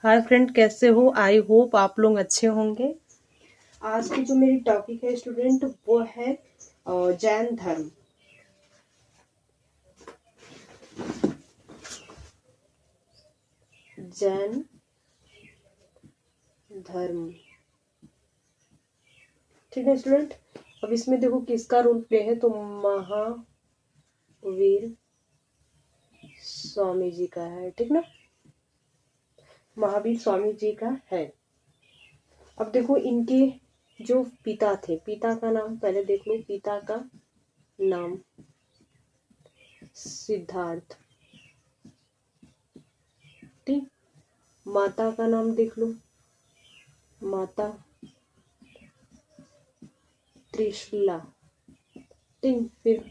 Hi friend, कैसे हो? I hope आप लोग अच्छे होंगे। आज की जो मेरी टॉपिक है स्टूडेंट वो है जैन धर्म। जैन धर्म, ठीक है स्टूडेंट। अब इसमें देखो किसका रोल प्ले है, तो महावीर स्वामी जी का है, ठीक ना। महावीर स्वामी जी का है। अब देखो इनके जो पिता थे, पिता का नाम पहले देख लो। पिता का नाम सिद्धार्थ, ठीक। माता का नाम देख लो, माता त्रिशला, ठीक। फिर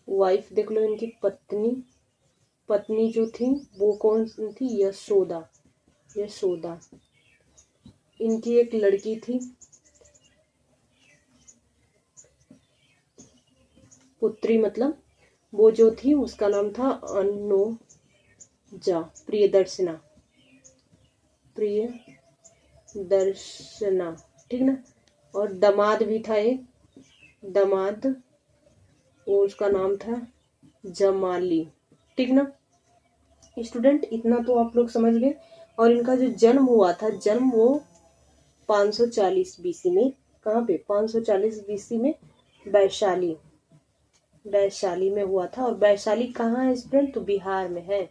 वाइफ देख लो इनकी, पत्नी। पत्नी जो थी वो कौन थी? यशोदा, यशोदा। इनकी एक लड़की थी, पुत्री मतलब, वो जो थी उसका नाम था अनुजा, प्रियदर्शना, प्रियदर्शना, ठीक ना। और दामाद भी था एक, दामाद, वो उसका नाम था जमाली, ठीक ना स्टूडेंट। इतना तो आप लोग समझ गए। और इनका जो जन्म हुआ था, जन्म वो 540 बीसी में, कहाँ पे? 540 बीसी में वैशाली, वैशाली में हुआ था। और वैशाली कहाँ है स्टूडेंट? तो बिहार में है,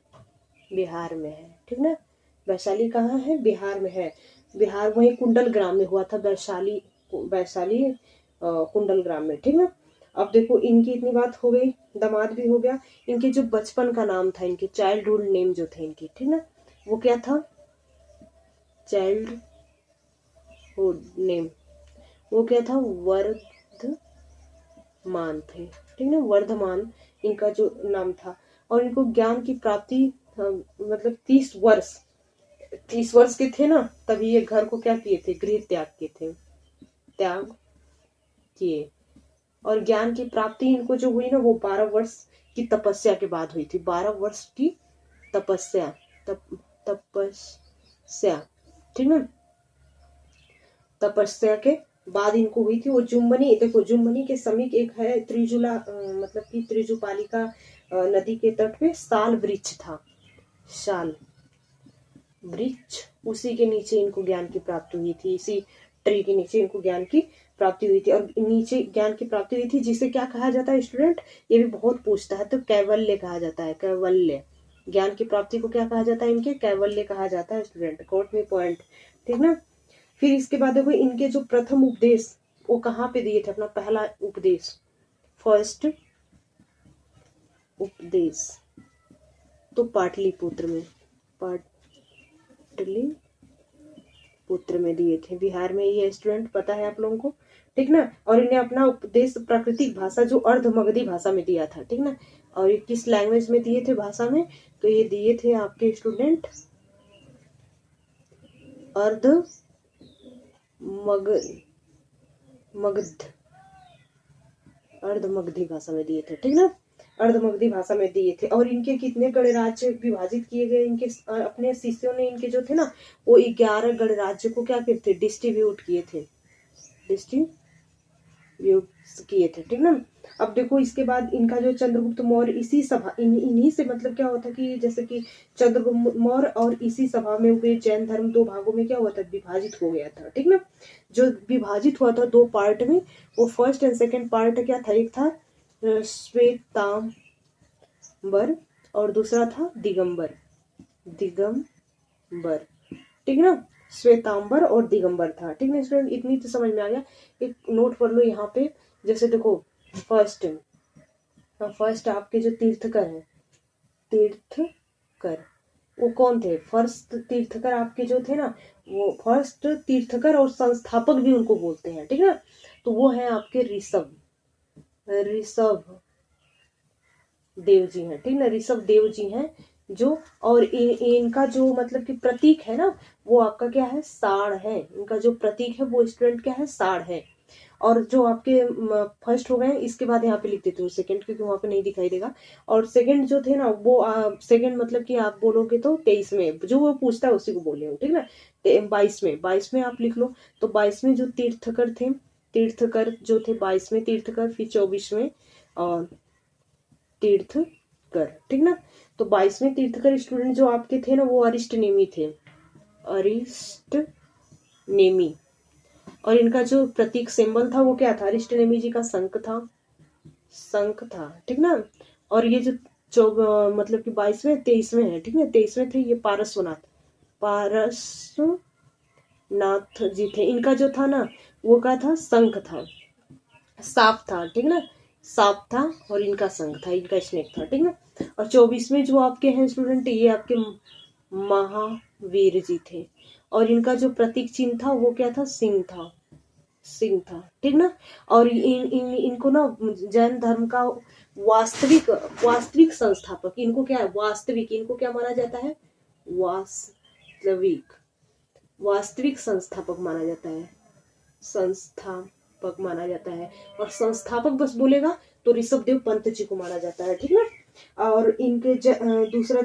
बिहार में है, ठीक ना। वैशाली कहाँ है? बिहार में है। बिहार वही कुंडल ग्राम में हुआ था, वैशाली, वैशाली कुंडल ग्राम में, ठीक ना। अब देखो इनकी इतनी बात हो गई, दामाद भी हो गया। इनके जो बचपन का नाम था, इनके चाइल्डहुड नेम जो थे इनके, ठीक ना, वो क्या था? चाइल्डहुड नेम वो क्या था? वर्धमान थे, ठीक ना, वर्धमान इनका जो नाम था। और इनको ज्ञान की प्राप्ति मतलब 30 वर्ष के थे ना, तभी ये घर को क्या किए थे? गृह त्याग किए थे, त्याग किए। और ज्ञान की प्राप्ति इनको जो हुई ना, वो 12 वर्ष की तपस्या के बाद हुई थी। 12 वर्ष की तपस्या, तपस्या, ठीक ना, तपस्या के बाद इनको हुई थी। वो जुम्मनी, देखो जुम्मनी के समीप एक है त्रिजुला, मतलब कि त्रिजुपालिका नदी के तट पे साल वृक्ष था, साल वृक्ष, उसी के नीचे इनको ज्ञान की प्राप्ति हुई थी। इसी ट्री के नीचे इनको ज्ञान की प्राप्ति हुई थी। और नीचे ज्ञान की प्राप्ति हुई थी, जिसे क्या कहा जाता है स्टूडेंट? ये भी बहुत पूछता है, तो कैवल्य कहा जाता है, कैवल्य। ज्ञान की प्राप्ति को क्या कहा जाता है? इनके कैवल्य कहा जाता है स्टूडेंट, कोट में पॉइंट, ठीक ना। फिर इसके बाद देखो इनके जो प्रथम उपदेश वो कहाँ पे दिए थे? अपना पहला उपदेश, फर्स्ट उपदेश तो पाटलिपुत्र में, पाटलिपुत्र में दिए थे, बिहार में ये स्टूडेंट, पता है आप लोगों को, ठीक ना। और इन्हें अपना उपदेश प्राकृतिक भाषा जो अर्धमगधी भाषा में दिया था, ठीक ना। और ये किस लैंग्वेज में दिए थे, भाषा में? तो ये दिए थे आपके स्टूडेंट अर्धमगधी भाषा में दिए थे, ठीक ना, अर्धमगधी भाषा में दिए थे। और इनके कितने गणराज्य विभाजित किए गए? इनके अपने शिष्यों ने, इनके जो थे ना, वो 11 गणराज्य को क्या किए थे? डिस्ट्रीब्यूट किए थे, डिस्ट्रीब्यूट किए थे, ठीक ना। अब देखो इसके बाद इनका जो चंद्रगुप्त मौर्य, इसी सभा इन्हीं से मतलब क्या होता कि जैसे कि चंद्रगुप्त मौर्य और इसी सभा में हुए जैन धर्म 2 भागों में क्या हुआ था? विभाजित हो गया था, ठीक ना। जो विभाजित हुआ था 2 पार्ट में, वो फर्स्ट एंड सेकेंड पार्ट क्या था? एक था श्वेतांबर और दूसरा था दिगंबर, दिगंबर, ठीक ना। श्वेतांबर और दिगंबर था, ठीक ना स्टूडेंट। इतनी तो समझ में आ गया। एक नोट कर लो यहाँ पे, जैसे देखो फर्स्ट आपके जो तीर्थकर हैं, तीर्थकर वो कौन थे? फर्स्ट तीर्थकर आपके जो थे ना, वो फर्स्ट तीर्थकर और संस्थापक भी उनको बोलते हैं, ठीक ना। तो वो है आपके ऋषभ देव जी हैं, ठीक ना, ऋषभ देव जी हैं जो। और इनका जो मतलब कि प्रतीक है ना, वो आपका क्या है? साढ़ है। इनका जो प्रतीक है वो स्टूडेंट क्या है? साढ़ है। और जो आपके फर्स्ट हो गए इसके बाद यहाँ पे लिख देते हो सेकंड, क्योंकि वहां पे नहीं दिखाई देगा। और सेकंड जो थे ना वो सेकंड मतलब कि आप बोलोगे तो 23 में, जो वो पूछता है उसी को बोल रही हूँ, ठीक ना। 22 में आप लिख लो। तो 22 में जो तीर्थकर थे, तीर्थकर जो थे 22 में तीर्थकर, फिर 24 में और तीर्थकर, ठीक ना। तो 22 में तीर्थकर स्टूडेंट जो आपके थे ना वो अरिष्ट नेमी थे, अरिष्ट नेमी। और इनका जो प्रतीक सिंबल था वो क्या था, अरिष्ट नेमी जी का शंख था, शंख था, ठीक ना। और ये जो मतलब कि 22 में 23 में है, ठीक है, 23 में थे ये पारसनाथ, पारसनाथ जी थे। इनका जो था ना वो क्या था, शंख था, सांप था, ठीक ना, सांप था और इनका शंख था, इनका स्नेक था, ठीक ना। और 24 में जो आपके हैं स्टूडेंट ये आपके महावीर जी थे। और इनका जो प्रतीक चिन्ह था वो क्या था, सिंह था, सिंह था, ठीक ना। और इनको ना जैन धर्म का वास्तविक वास्तविक संस्थापक, इनको क्या है वास्तविक, इनको क्या माना जाता है, वास्तविक वास्तविक संस्थापक माना जाता है, संस्थापक माना जाता है। और संस्थापक बस बोलेगा तो ऋषभदेव पंत जी को माना जाता है, ठीक ना। और इनके दूसरा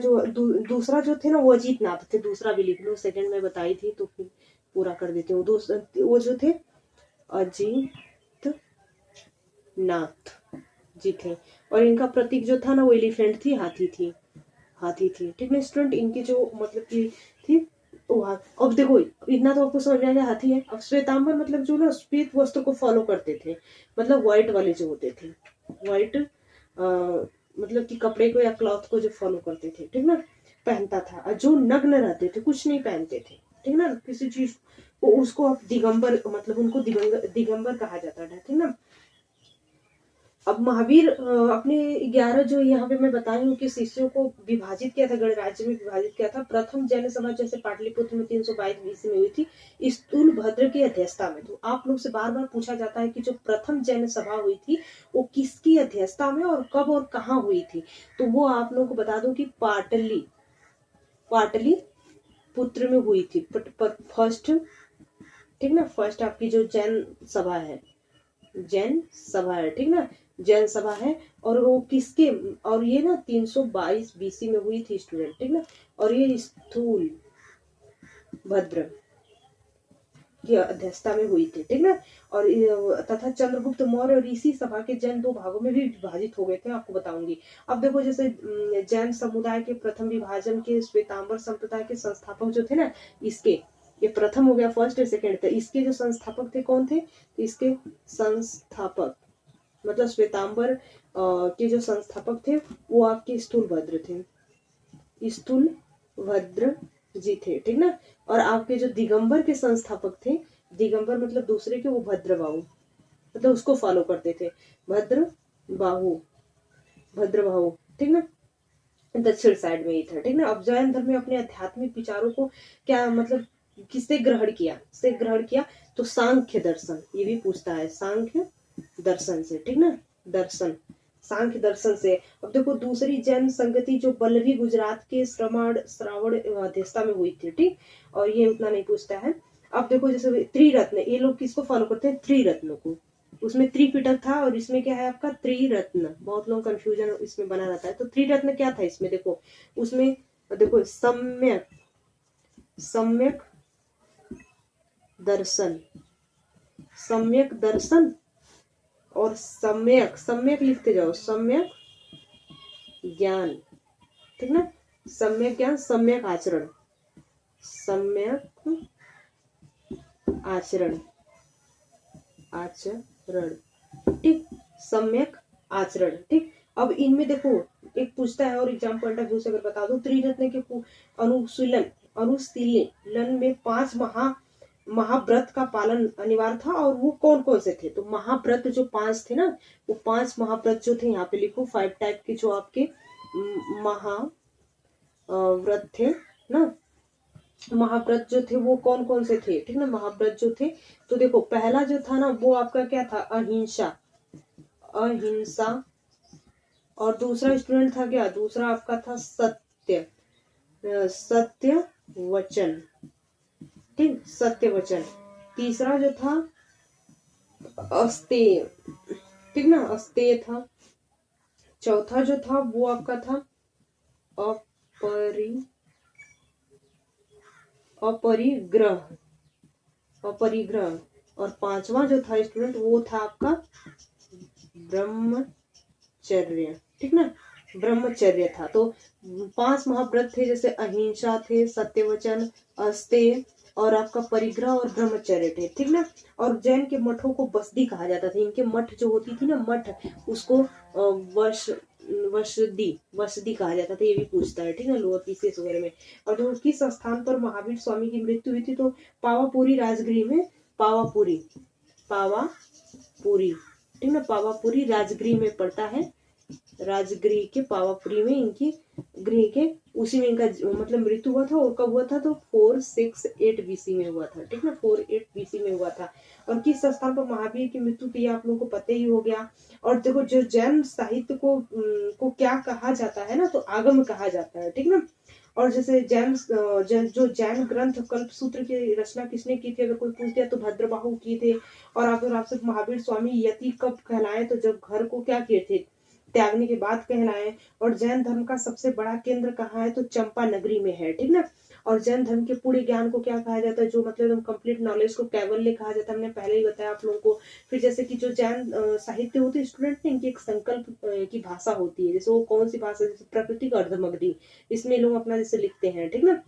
जो थे ना वो अजीत नाथ थे, दूसरा भी लिख लो, सेकंड में बताई थी तो पूरा कर देती हूँ। वो जो थे अजीत नाथ जी थे। और इनका प्रतीक जो था ना वो एलिफेंट थी, हाथी थी, हाथी थी, ठीक है स्टूडेंट। इनकी जो मतलब की थी अब देखो इतना तो आपको समझ में आ गया, हाथी है। अब श्वेतांबर मतलब जो ना श्वेत वस्त्र को फॉलो करते थे, मतलब व्हाइट वाले जो होते थे, व्हाइट मतलब कि कपड़े को या क्लॉथ को जो फॉलो करते थे, ठीक ना, पहनता था। और जो नग्न रहते थे, कुछ नहीं पहनते थे, ठीक ना, किसी चीज को, उसको आप दिगंबर मतलब उनको दिगंबर कहा जाता था, ठीक ना। अब महावीर अपने 11 जो यहाँ पे मैं बताई हूँ कि शिष्यों को विभाजित किया था, गणराज्य में विभाजित किया था। प्रथम जैन सभा जैसे पाटलिपुत्र में 322 बीसी में हुई थी, स्थूल भद्र की अध्यक्षता में। तो आप लोग से बार बार पूछा जाता है कि जो प्रथम जैन सभा हुई थी वो किसकी अध्यक्षता में और कब और कहाँ हुई थी। तो वो आप लोगों को बता दो कि पाटली पुत्र में हुई थी फर्स्ट, ठीक ना। फर्स्ट आपकी जो जैन सभा है, जैन सभा है, ठीक ना, जैन सभा है। और वो किसके, और ये ना 322 बीसी में हुई थी स्टूडेंट, ठीक ना। और ये स्थूल भद्र की अध्यक्षता में हुई थी, ठीक ना। और तथा चंद्रगुप्त मौर्य और इसी सभा के जैन दो भागों में भी विभाजित हो गए थे, आपको बताऊंगी। अब देखो जैसे जैन समुदाय के प्रथम विभाजन के श्वेतांबर संप्रदाय के संस्थापक जो थे ना, इसके ये प्रथम हो गया, फर्स्ट सेकेंड थे। इसके जो संस्थापक थे कौन थे, इसके संस्थापक मतलब श्वेतांबर के जो संस्थापक थे वो आपके स्थूलभद्र थे, स्थूलभद्र जी थे, ठीक ना। और आपके जो दिगंबर के संस्थापक थे, दिगंबर मतलब दूसरे के, वो भद्रबाहु मतलब उसको फॉलो करते थे, भद्रबाहु, भद्रबाहु, ठीक ना, दक्षिण साइड में ही था, ठीक ना। अब जैन धर्म में अपने आध्यात्मिक विचारों को क्या मतलब किससे ग्रहण किया, तो सांख्य दर्शन, ये भी पूछता है, सांख्य दर्शन से, ठीक ना, दर्शन, सांख्य दर्शन से। अब देखो दूसरी जैन संगति जो बल्लभी गुजरात के श्रावण अध्यक्षता में हुई थी, ठीक। और ये उतना नहीं पूछता है। अब देखो जैसे त्रिरत्न, ये लोग किसको फॉलो करते हैं, त्रिरत्न को। उसमें त्रिपिटक था और इसमें क्या है आपका त्रिरत्न, बहुत लोग कंफ्यूजन इसमें बना रहता है। तो त्रिरत्न क्या था इसमें, देखो उसमें देखो सम्यक, सम्यक दर्शन, सम्यक दर्शन और सम्यक, सम्यक लिखते जाओ, सम्यक ज्ञान, ठीक ना, सम्यक ज्ञान, सम्यक आचरण, सम्यक आचरण, आचरण, ठीक, सम्यक आचरण, ठीक। अब इनमें देखो एक पूछता है और एग्जाम पॉइंट ऑफ व्यू से अगर बता दो, त्रिरत्न के अनुशीलन में 5 महाव्रत का पालन अनिवार्य था, और वो कौन कौन से थे, तो महाव्रत जो 5 थे ना, वो 5 महाव्रत जो थे, यहाँ पे लिखो 5 टाइप के जो आपके महाव्रत थे ना, महाव्रत जो थे वो कौन कौन से थे, ठीक ना, महाव्रत जो थे। तो देखो पहला जो था ना वो आपका क्या था, अहिंसा, अहिंसा। और दूसरा स्टूडेंट था क्या, दूसरा आपका था सत्य, सत्य वचन, ठीक, सत्य वचन। तीसरा जो था अस्तेय, ठीक ना, अस्तेय था। चौथा जो था वो आपका था अपरिग्रह, अपरिग्रह। और पांचवा जो था स्टूडेंट वो था आपका ब्रह्मचर्य, ठीक ना, ब्रह्मचर्य था। तो 5 महाव्रत थे, जैसे अहिंसा थे, सत्यवचन, अस्तेय और आपका परिग्रह और ब्रह्मचर्य थे, ठीक ना। और जैन के मठों को बस्ती कहा जाता था। इनके मठ जो होती थी ना, मठ, उसको वसदी कहा जाता था। ये भी पूछता है, ठीक है, लोअर पीसीएस वगैरह में। और जो किस स्थान पर महावीर स्वामी की मृत्यु हुई थी, तो पावापुरी राजगृह में, पावापुरी ठीक ना, पावापुरी राजगृह में पड़ता है। राजगृह के पावापुरी में इनकी गृह के उसी में इनका मतलब मृत्यु हुआ था। और कब हुआ था, तो 468 बीसी में हुआ था, ठीक ना, 48 बीसी में हुआ था। और किस स्थान पर महावीर की मृत्यु थी आप लोगों को पता ही हो गया। और देखो जो जैन साहित्य को क्या कहा जाता है ना, तो आगम कहा जाता है, ठीक ना। और जैसे जो जैन ग्रंथ कल्प सूत्र की रचना किसने की थी, अगर कोई पूछ दिया तो भद्रबाहु की थे। और अगर आपसे महावीर स्वामी यति कब कहलाए, तो जब घर को क्या किए थे, त्यागने के बाद कहलाए। और जैन धर्म का सबसे बड़ा केंद्र कहाँ है, तो चंपा नगरी में है, ठीक ना। और जैन धर्म के पूरे ज्ञान को क्या कहा जाता है, जो मतलब एकदम कंप्लीट नॉलेज को कैवल्य कहा जाता है। हमने पहले ही बताया आप लोगों को। फिर जैसे कि जो जैन साहित्य होती है स्टूडेंट ने, इनकी एक संकल्प की भाषा होती है। जैसे वो कौन सी भाषा, जैसे प्राकृतिक अर्धमगधी, इसमें लोग अपना जैसे लिखते हैं, ठीक ना।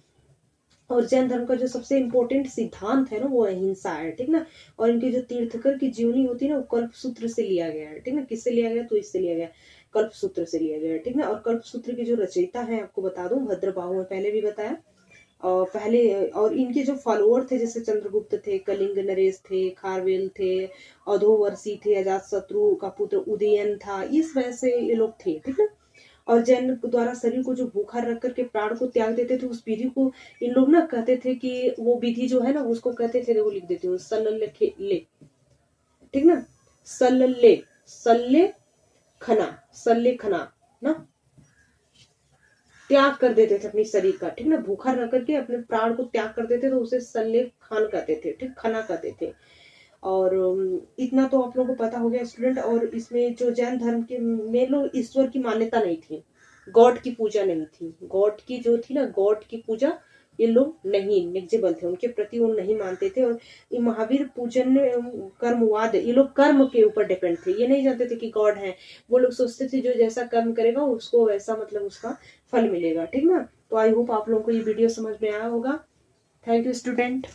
और जैन धर्म का जो सबसे इम्पोर्टेंट सिद्धांत है ना, वो अहिंसा है, ठीक ना। और इनके जो तीर्थकर की जीवनी होती है ना, वो कल्प सूत्र से लिया गया है, ठीक ना। किससे लिया गया, तो इससे लिया गया, कल्प सूत्र से लिया गया है, ठीक ना। और कल्प सूत्र की जो रचयिता है आपको बता दूं, भद्रबाहु है, पहले भी बताया। और पहले और इनके जो फॉलोअर थे, जैसे चंद्रगुप्त थे, कलिंग नरेश थे, खारवेल थे, अधोवर्षी थे, अजात शत्रु का पुत्र उदयन था, इस वजह से ये लोग थे, ठीक है। और जैन द्वारा शरीर को जो भूखा रख करके प्राण को त्याग देते थे, उस विधि को इन लोग ना कहते थे कि वो विधि जो है ना, उसको कहते थे, वो लिख देती हूँ, सल्ले, ठीक ना, सल्ले खना ना, त्याग कर देते थे अपनी शरीर का, ठीक ना, भूखा रह करके अपने प्राण को त्याग कर देते, तो उसे सल्ले खान कहते थे, ठीक, खना कहते थे। और इतना तो आप लोगों को पता हो गया स्टूडेंट। और इसमें जो जैन धर्म के में लोग ईश्वर की मान्यता नहीं थी, गॉड की पूजा नहीं थी, गॉड की जो थी ना, गॉड की पूजा ये लोग नहीं नेग्जिबल थे, उनके प्रति वो नहीं मानते थे। और ये महावीर पूजन कर्मवाद, ये लोग कर्म के ऊपर डिपेंड थे, ये नहीं जानते थे कि गॉड है। वो लोग सोचते थे जो जैसा कर्म करेगा उसको वैसा मतलब उसका फल मिलेगा, ठीक ना। तो आई होप आप लोगों को ये वीडियो समझ में आया होगा। Thank you student.